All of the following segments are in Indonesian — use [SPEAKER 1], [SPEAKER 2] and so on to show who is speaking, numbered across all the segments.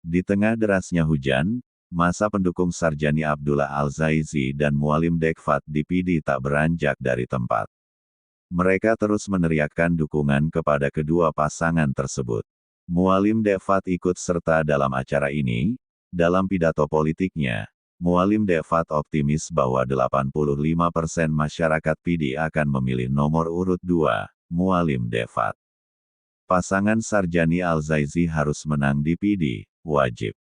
[SPEAKER 1] Di tengah derasnya hujan, masa pendukung Sarjani Abdullah Al-Zaizi dan Mualim Dekfat di PD tak beranjak dari tempat. Mereka terus meneriakkan dukungan kepada kedua pasangan tersebut. Mualim Dekfat ikut serta dalam acara ini. Dalam pidato politiknya, Mualim Dekfat optimis bahwa 85% masyarakat PD akan memilih nomor urut 2, Mualim Dekfat. Pasangan Sarjani Al-Zaizi harus menang di PD, wajib.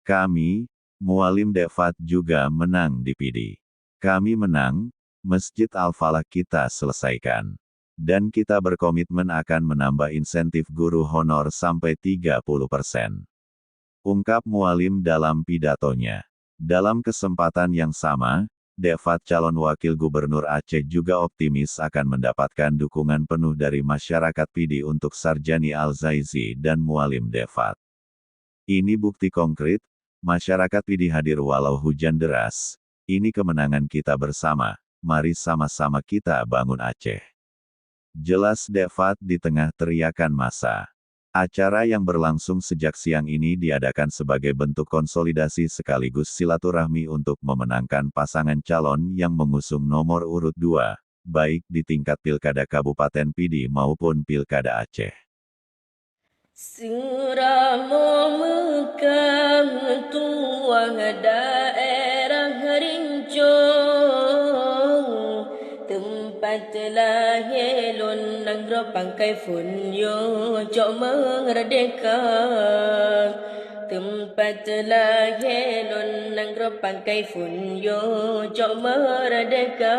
[SPEAKER 1] Kami, Mualim Dekfat juga menang di PD. Kami menang, Masjid Al-Falah kita selesaikan. Dan kita berkomitmen akan menambah insentif guru honor sampai 30%. Ungkap Mualim dalam pidatonya. Dalam kesempatan yang sama, Dekfat calon wakil gubernur Aceh juga optimis akan mendapatkan dukungan penuh dari masyarakat PD untuk Sarjani Al-Zaizi dan Mualim Dekfat. Ini bukti konkret, masyarakat PD hadir walau hujan deras. Ini kemenangan kita bersama, mari sama-sama kita bangun Aceh. Jelas Dekfat di tengah teriakan massa. Acara yang berlangsung sejak siang ini diadakan sebagai bentuk konsolidasi sekaligus silaturahmi untuk memenangkan pasangan calon yang mengusung nomor urut 2, baik di tingkat Pilkada Kabupaten PD maupun Pilkada Aceh.
[SPEAKER 2] Surah memekah tuang daerah rincung, tempat lahir lunang pangkai funyo jok merdeka. Tempat lahir lunang pangkai funyo jok merdeka.